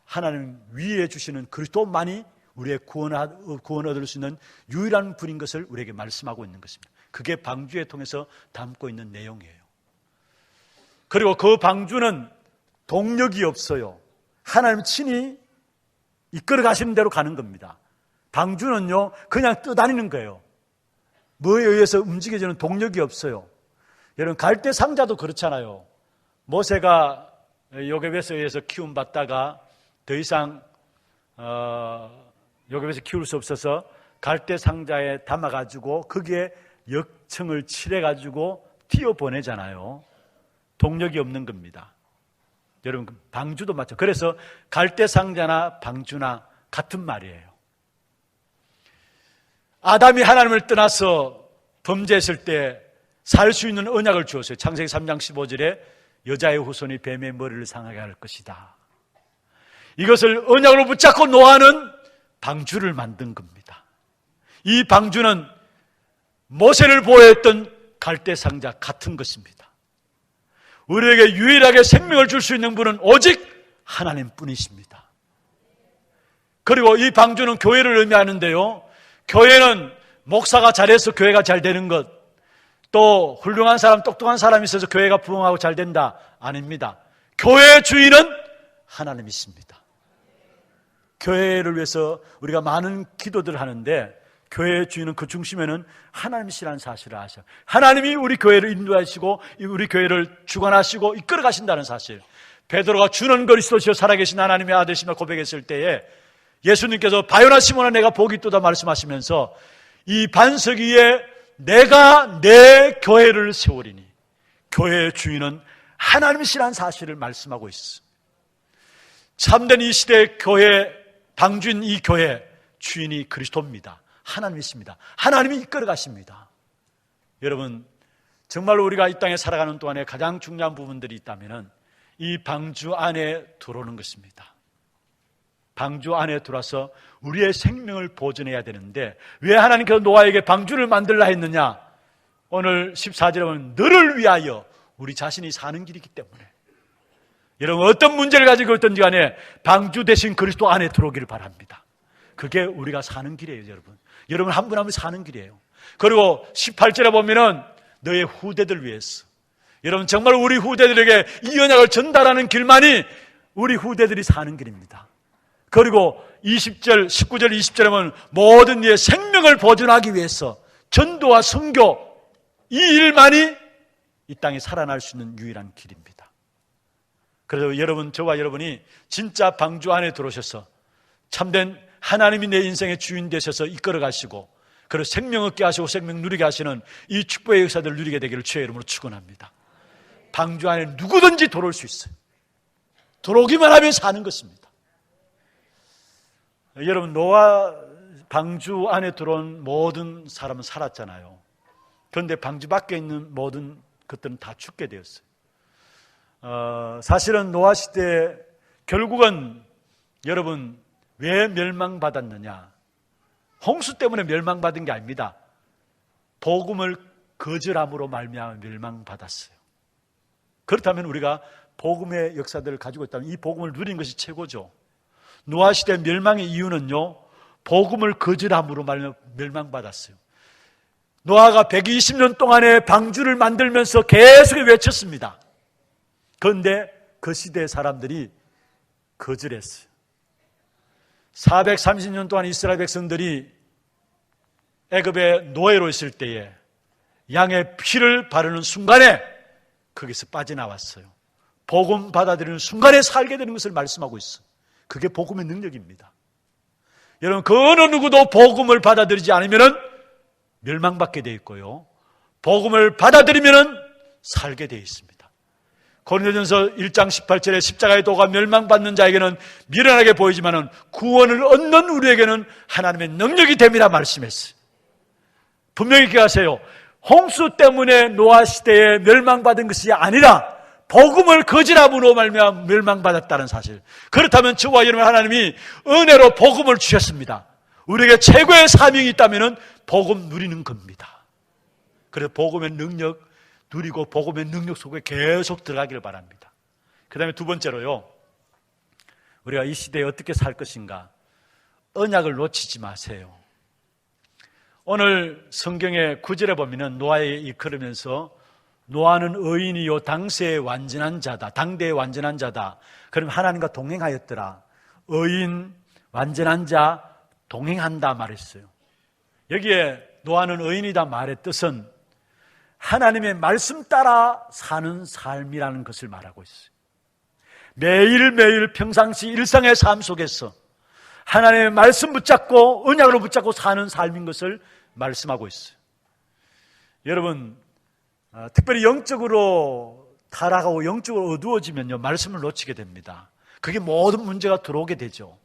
S1: 하나님 위에 주시는 그리스도만이 우리의 구원을 얻을 수 있는 유일한 분인 것을 우리에게 말씀하고 있는 것입니다. 그게 방주에 통해서 담고 있는 내용이에요. 그리고 그 방주는 동력이 없어요. 하나님 친히 이끌어 가시는 대로 가는 겁니다. 방주는요, 그냥 떠다니는 거예요. 뭐에 의해서 움직여지는 동력이 없어요. 여러분, 갈대 상자도 그렇잖아요. 모세가 요괴벳에 의해서 키움받다가 더 이상 요괴벳을 키울 수 없어서 갈대 상자에 담아가지고 거기에 역청을 칠해가지고 튀어보내잖아요. 동력이 없는 겁니다. 여러분, 방주도 맞죠. 그래서 갈대 상자나 방주나 같은 말이에요. 아담이 하나님을 떠나서 범죄했을 때 살 수 있는 언약을 주었어요. 창세기 3장 15절에 여자의 후손이 뱀의 머리를 상하게 할 것이다. 이것을 언약으로 붙잡고 노아는 방주를 만든 겁니다. 이 방주는 모세를 보호했던 갈대 상자 같은 것입니다. 우리에게 유일하게 생명을 줄 수 있는 분은 오직 하나님뿐이십니다. 그리고 이 방주는 교회를 의미하는데요, 교회는 목사가 잘해서 교회가 잘 되는 것, 또 훌륭한 사람, 똑똑한 사람이 있어서 교회가 부흥하고 잘 된다, 아닙니다. 교회의 주인은 하나님이십니다. 교회를 위해서 우리가 많은 기도들을 하는데 교회의 주인은 그 중심에는 하나님이시라는 사실을 아셔요. 하나님이 우리 교회를 인도하시고 우리 교회를 주관하시고 이끌어 가신다는 사실. 베드로가 주는 그리스도시요 살아계신 하나님의 아들이시며 고백했을 때에 예수님께서 바요나 시몬아 내가 복이 있도다 말씀하시면서 이 반석 위에 내가 내 교회를 세우리니, 교회의 주인은 하나님이시라는 사실을 말씀하고 있습니다. 참된 이 시대의 교회, 방주인 이 교회 주인이 그리스도입니다. 하나님이십니다. 하나님이 이끌어 가십니다. 여러분, 정말로 우리가 이 땅에 살아가는 동안에 가장 중요한 부분들이 있다면 이 방주 안에 들어오는 것입니다. 방주 안에 들어와서 우리의 생명을 보존해야 되는데 왜 하나님께서 노아에게 방주를 만들라 했느냐? 오늘 14절에 보면 너를 위하여, 우리 자신이 사는 길이기 때문에. 여러분, 어떤 문제를 가지고 있든지 간에 방주 대신 그리스도 안에 들어오기를 바랍니다. 그게 우리가 사는 길이에요. 여러분 한 분 한 분 사는 길이에요. 그리고 18절에 보면은 너의 후대들 위해서, 여러분 정말 우리 후대들에게 이 언약을 전달하는 길만이 우리 후대들이 사는 길입니다. 그리고 20절, 19절, 20절에 보면 모든 이의 생명을 보존하기 위해서 전도와 선교, 이 일만이 이 땅에 살아날 수 있는 유일한 길입니다. 그래서 여러분, 저와 여러분이 진짜 방주 안에 들어오셔서 참된 하나님이 내 인생의 주인 되셔서 이끌어 가시고, 그리고 생명 얻게 하시고 생명 누리게 하시는 이 축복의 역사들을 누리게 되기를 주의 이름으로 축원합니다. 방주 안에 누구든지 들어올 수 있어요. 들어오기만 하면 사는 것입니다. 여러분, 노아 방주 안에 들어온 모든 사람은 살았잖아요. 그런데 방주 밖에 있는 모든 것들은 다 죽게 되었어요. 사실은 노아 시대 결국은 여러분 왜 멸망받았느냐? 홍수 때문에 멸망받은 게 아닙니다. 복음을 거절함으로 말미암아 멸망받았어요. 그렇다면 우리가 복음의 역사들을 가지고 있다면 이 복음을 누린 것이 최고죠. 노아 시대 멸망의 이유는요, 복음을 거절함으로 말미암아 멸망받았어요. 노아가 120년 동안에 방주를 만들면서 계속 외쳤습니다. 그런데 그 시대의 사람들이 거절했어요. 430년 동안 이스라엘 백성들이 애굽의 노예로 있을 때에 양의 피를 바르는 순간에 거기서 빠져나왔어요. 복음 받아들이는 순간에 살게 되는 것을 말씀하고 있어요. 그게 복음의 능력입니다. 여러분, 그 어느 누구도 복음을 받아들이지 않으면 멸망받게 되어 있고요, 복음을 받아들이면 살게 되어 있습니다. 고린도전서 1장 18절에 십자가의 도가 멸망받는 자에게는 미련하게 보이지만 구원을 얻는 우리에게는 하나님의 능력이 됨이라 말씀했어요. 분명히 기억하세요. 홍수 때문에 노아 시대에 멸망받은 것이 아니라 복음을 거절함으로 말미암아 멸망받았다는 사실. 그렇다면 저와 여러분, 하나님이 은혜로 복음을 주셨습니다. 우리에게 최고의 사명이 있다면 복음 누리는 겁니다. 그래서 복음의 능력 누리고 복음의 능력 속에 계속 들어가기를 바랍니다. 그 다음에 두 번째로요, 우리가 이 시대에 어떻게 살 것인가, 언약을 놓치지 마세요. 오늘 성경의 9절에 보면 노아에 이끌으면서 노아는 의인이요 당세의 완전한 자다, 당대의 완전한 자다. 그럼 하나님과 동행하였더라. 의인, 완전한 자, 동행한다 말했어요. 여기에 노아는 의인이다 말의 뜻은 하나님의 말씀 따라 사는 삶이라는 것을 말하고 있어요. 매일매일 평상시 일상의 삶 속에서 하나님의 말씀 붙잡고 언약으로 붙잡고 사는 삶인 것을 말씀하고 있어요. 여러분, 특별히 영적으로 타락하고 영적으로 어두워지면요, 말씀을 놓치게 됩니다. 그게 모든 문제가 들어오게 되죠.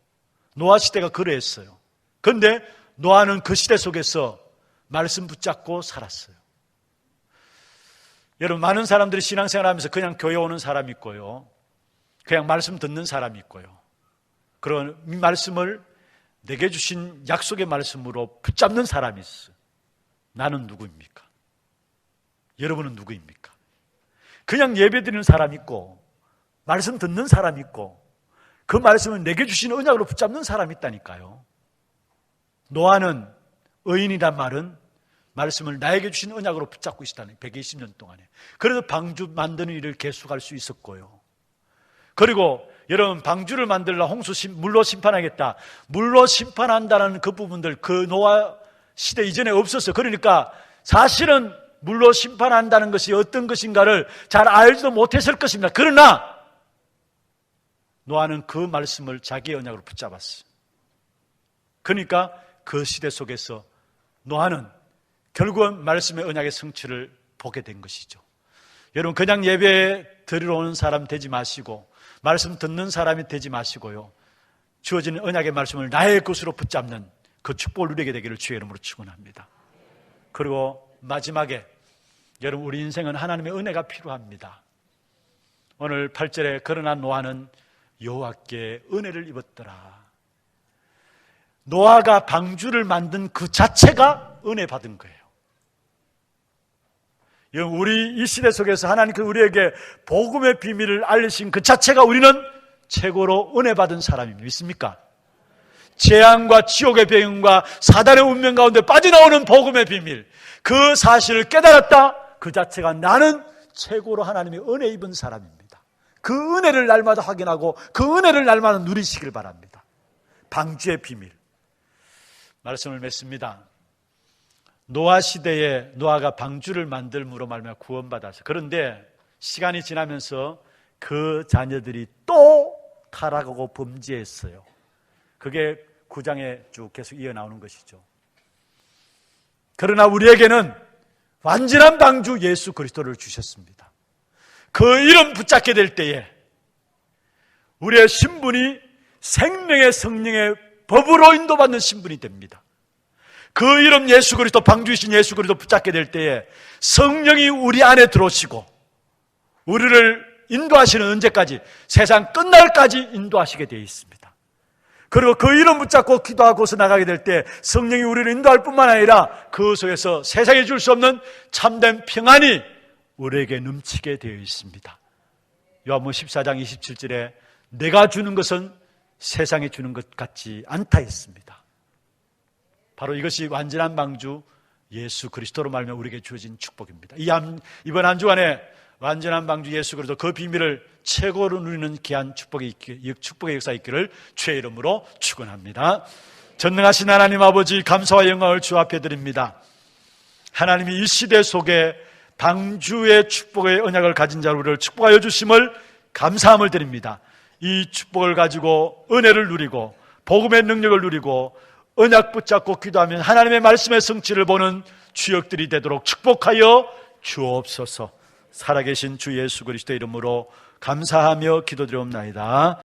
S1: 노아 시대가 그러했어요. 그런데 노아는 그 시대 속에서 말씀 붙잡고 살았어요. 여러분, 많은 사람들이 신앙생활하면서 그냥 교회 오는 사람이 있고요, 그냥 말씀 듣는 사람이 있고요, 그런 말씀을 내게 주신 약속의 말씀으로 붙잡는 사람이 있어요. 나는 누구입니까? 여러분은 누구입니까? 그냥 예배드리는 사람이 있고 말씀 듣는 사람이 있고 그 말씀을 내게 주신 언약으로 붙잡는 사람이 있다니까요. 노아는 의인이란 말은 말씀을 나에게 주신 언약으로 붙잡고 있다는 120년 동안에. 그래서 방주 만드는 일을 계속할 수 있었고요. 그리고 여러분, 방주를 만들라 물로 심판하겠다. 물로 심판한다는 그 부분들 그 노아 시대 이전에 없었어요. 그러니까 사실은 물로 심판한다는 것이 어떤 것인가를 잘 알지도 못했을 것입니다. 그러나 노아는 그 말씀을 자기의 언약으로 붙잡았어요. 그러니까 그 시대 속에서 노아는 결국은 말씀의 언약의 성취를 보게 된 것이죠. 여러분, 그냥 예배 드리러 오는 사람 되지 마시고 말씀 듣는 사람이 되지 마시고요, 주어진 언약의 말씀을 나의 것으로 붙잡는 그 축복을 누리게 되기를 주의 이름으로 축원합니다. 그리고 마지막에 여러분, 우리 인생은 하나님의 은혜가 필요합니다. 오늘 8절에 그러나 노아는 여호와께 은혜를 입었더라. 노아가 방주를 만든 그 자체가 은혜 받은 거예요. 우리 이 시대 속에서 하나님께서 우리에게 복음의 비밀을 알리신 그 자체가 우리는 최고로 은혜 받은 사람입니다. 믿습니까? 재앙과 지옥의 배경과 사단의 운명 가운데 빠져나오는 복음의 비밀, 그 사실을 깨달았다, 그 자체가 나는 최고로 하나님의 은혜 입은 사람입니다. 그 은혜를 날마다 확인하고 그 은혜를 날마다 누리시길 바랍니다. 방주의 비밀 말씀을 맺습니다. 노아 시대에 노아가 방주를 만들므로 말미암아 구원받았어요. 그런데 시간이 지나면서 그 자녀들이 또 타락하고 범죄했어요. 그게 9장에 쭉 계속 이어나오는 것이죠. 그러나 우리에게는 완전한 방주 예수 그리스도를 주셨습니다. 그 이름 붙잡게 될 때에 우리의 신분이 생명의 성령의 법으로 인도받는 신분이 됩니다. 그 이름 예수 그리스도, 방주이신 예수 그리스도 붙잡게 될 때에 성령이 우리 안에 들어오시고 우리를 인도하시는, 언제까지? 세상 끝날까지 인도하시게 되어 있습니다. 그리고 그 이름 붙잡고 기도하고서 나가게 될 때 성령이 우리를 인도할 뿐만 아니라 그 속에서 세상에 줄 수 없는 참된 평안이 우리에게 넘치게 되어 있습니다. 요한복음 14장 27절에 내가 주는 것은 세상에 주는 것 같지 않다 했습니다. 바로 이것이 완전한 방주 예수 그리스도로 말미암아 우리에게 주어진 축복입니다. 이번 한 주간에 완전한 방주 예수 그리스도 그 비밀을 최고로 누리는 귀한 축복의 역사 있기를 주의 이름으로 축원합니다. 전능하신 하나님 아버지, 감사와 영광을 주 앞에 드립니다. 하나님이 이 시대 속에 방주의 축복의 언약을 가진 자를 우리를 축복하여 주심을 감사함을 드립니다. 이 축복을 가지고 은혜를 누리고 복음의 능력을 누리고 언약 붙잡고 기도하면 하나님의 말씀의 성취를 보는 주역들이 되도록 축복하여 주옵소서. 살아계신 주 예수 그리스도의 이름으로 감사하며 기도드리옵나이다.